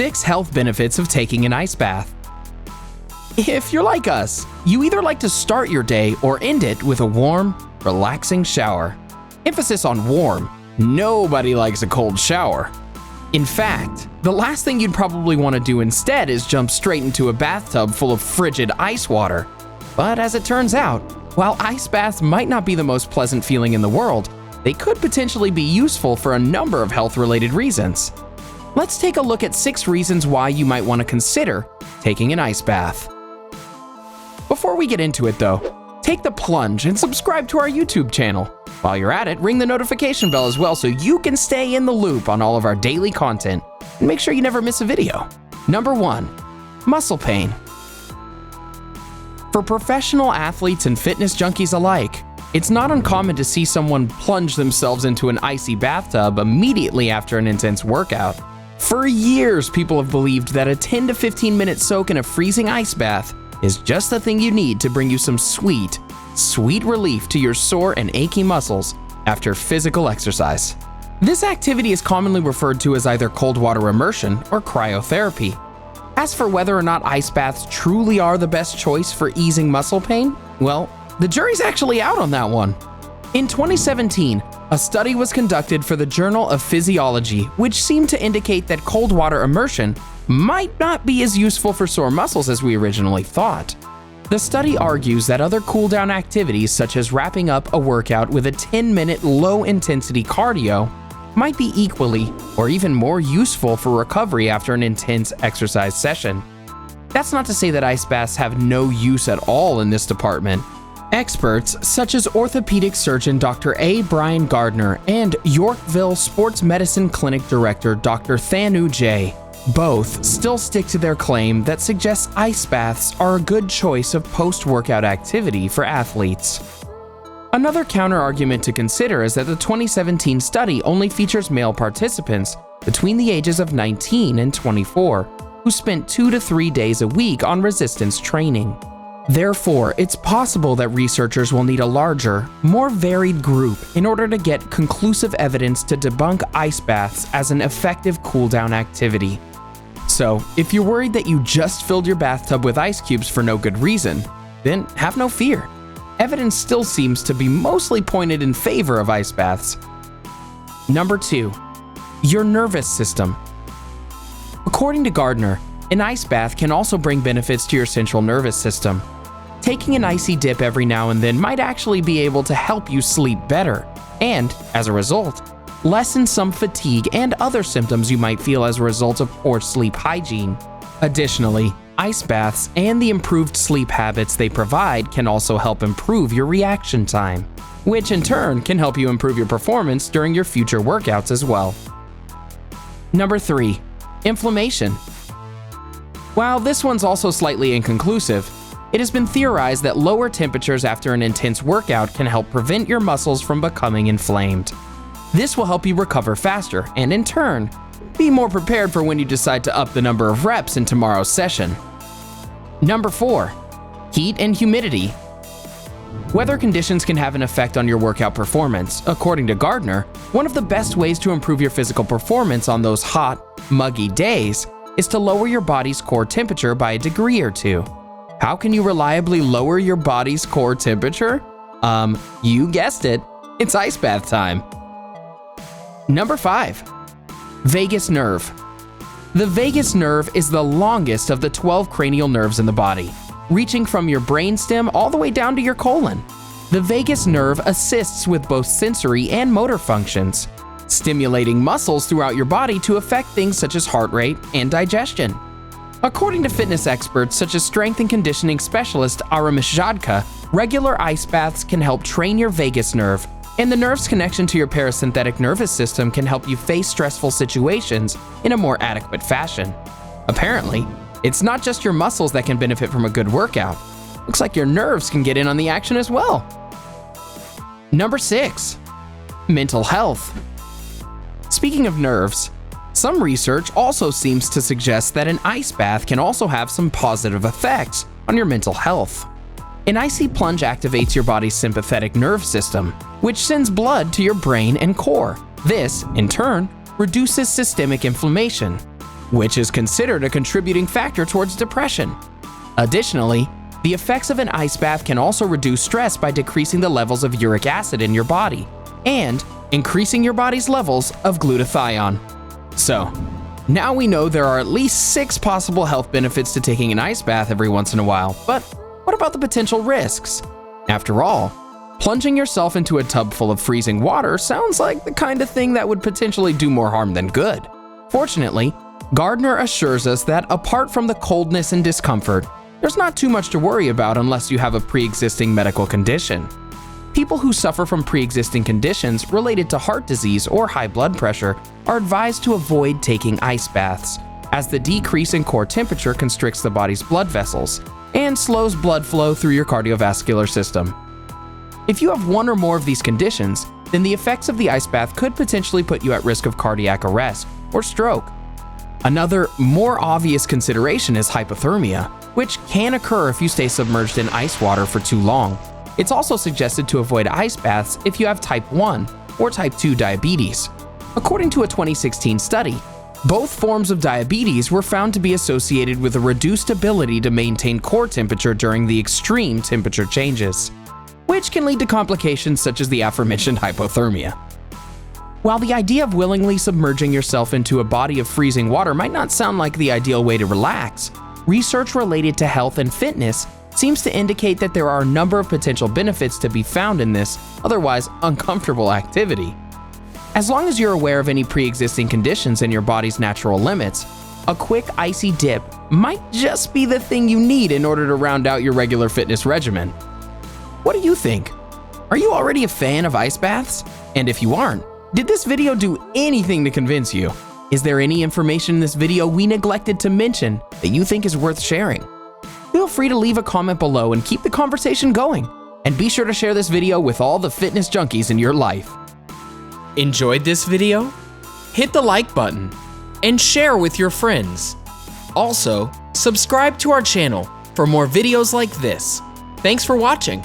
6 health benefits of taking an ice bath. If you're like us, you either like to start your day or end it with a warm, relaxing shower. Emphasis on warm. Nobody likes a cold shower. In fact, the last thing you'd probably want to do instead is jump straight into a bathtub full of frigid ice water. But as it turns out, while ice baths might not be the most pleasant feeling in the world, they could potentially be useful for a number of health-related reasons. Let's take a look at 6 reasons why you might want to consider taking an ice bath. Before we get into it though, take the plunge and subscribe to our YouTube channel. While you're at it, ring the notification bell as well so you can stay in the loop on all of our daily content and make sure you never miss a video. Number 1. Muscle pain. For professional athletes and fitness junkies alike, it's not uncommon to see someone plunge themselves into an icy bathtub immediately after an intense workout. For years, people have believed that a 10 to 15 minute soak in a freezing ice bath is just the thing you need to bring you some sweet relief to your sore and achy muscles after physical exercise. This activity is commonly referred to as either cold water immersion or cryotherapy. As for whether or not ice baths truly are the best choice for easing muscle pain, well, the jury's actually out on that one. In 2017, a study was conducted for the Journal of Physiology, which seemed to indicate that cold water immersion might not be as useful for sore muscles as we originally thought. The study argues that other cool-down activities such as wrapping up a workout with a 10-minute low-intensity cardio might be equally or even more useful for recovery after an intense exercise session. That's not to say that ice baths have no use at all in this department. Experts such as orthopedic surgeon Dr. A. Brian Gardner and Yorkville Sports Medicine Clinic Director Dr. Thanu J. both still stick to their claim that suggests ice baths are a good choice of post-workout activity for athletes. Another counter-argument to consider is that the 2017 study only features male participants between the ages of 19 and 24 who spent 2 to 3 days a week on resistance training. Therefore, it's possible that researchers will need a larger, more varied group in order to get conclusive evidence to debunk ice baths as an effective cool-down activity. So, if you're worried that you just filled your bathtub with ice cubes for no good reason, then have no fear. Evidence still seems to be mostly pointed in favor of ice baths. Number 2. Your nervous system. According to Gardner, an ice bath can also bring benefits to your central nervous system. Taking an icy dip every now and then might actually be able to help you sleep better, and, as a result, lessen some fatigue and other symptoms you might feel as a result of poor sleep hygiene. Additionally, ice baths and the improved sleep habits they provide can also help improve your reaction time, which in turn can help you improve your performance during your future workouts as well. Number 3. Inflammation. While this one's also slightly inconclusive, it has been theorized that lower temperatures after an intense workout can help prevent your muscles from becoming inflamed. This will help you recover faster and, in turn, be more prepared for when you decide to up the number of reps in tomorrow's session. Number 4. Heat and humidity. Weather conditions can have an effect on your workout performance. According to Gardner, one of the best ways to improve your physical performance on those hot, muggy days is to lower your body's core temperature by a degree or 2. How can you reliably lower your body's core temperature? You guessed it, it's ice bath time. Number 5. Vagus nerve. The vagus nerve is the longest of the 12 cranial nerves in the body, reaching from your brainstem all the way down to your colon. The vagus nerve assists with both sensory and motor functions, stimulating muscles throughout your body to affect things such as heart rate and digestion. According to fitness experts such as strength and conditioning specialist Aramesh Jadka, regular ice baths can help train your vagus nerve, and the nerve's connection to your parasympathetic nervous system can help you face stressful situations in a more adequate fashion. Apparently, it's not just your muscles that can benefit from a good workout. Looks like your nerves can get in on the action as well. Number 6. Mental health. Speaking of nerves, some research also seems to suggest that an ice bath can also have some positive effects on your mental health. An icy plunge activates your body's sympathetic nerve system, which sends blood to your brain and core. This, in turn, reduces systemic inflammation. which is considered a contributing factor towards depression. Additionally, the effects of an ice bath can also reduce stress by decreasing the levels of uric acid in your body and increasing your body's levels of glutathione. So, now we know there are at least 6 possible health benefits to taking an ice bath every once in a while, but what about the potential risks? After all, plunging yourself into a tub full of freezing water sounds like the kind of thing that would potentially do more harm than good. Fortunately, Gardner assures us that apart from the coldness and discomfort, there's not too much to worry about unless you have a pre-existing medical condition. People who suffer from pre-existing conditions related to heart disease or high blood pressure are advised to avoid taking ice baths, as the decrease in core temperature constricts the body's blood vessels and slows blood flow through your cardiovascular system. If you have one or more of these conditions, then the effects of the ice bath could potentially put you at risk of cardiac arrest or stroke. Another, more obvious consideration is hypothermia, which can occur if you stay submerged in ice water for too long. It's also suggested to avoid ice baths if you have type 1 or type 2 diabetes. According to a 2016 study, both forms of diabetes were found to be associated with a reduced ability to maintain core temperature during the extreme temperature changes, which can lead to complications such as the aforementioned hypothermia. While the idea of willingly submerging yourself into a body of freezing water might not sound like the ideal way to relax, research related to health and fitness seems to indicate that there are a number of potential benefits to be found in this otherwise uncomfortable activity. As long as you're aware of any pre-existing conditions in your body's natural limits, a quick icy dip might just be the thing you need in order to round out your regular fitness regimen. What do you think? Are you already a fan of ice baths? And if you aren't, did this video do anything to convince you? Is there any information in this video we neglected to mention that you think is worth sharing? Feel free to leave a comment below and keep the conversation going. And be sure to share this video with all the fitness junkies in your life. Enjoyed this video? Hit the like button and share with your friends. Also, subscribe to our channel for more videos like this. Thanks for watching.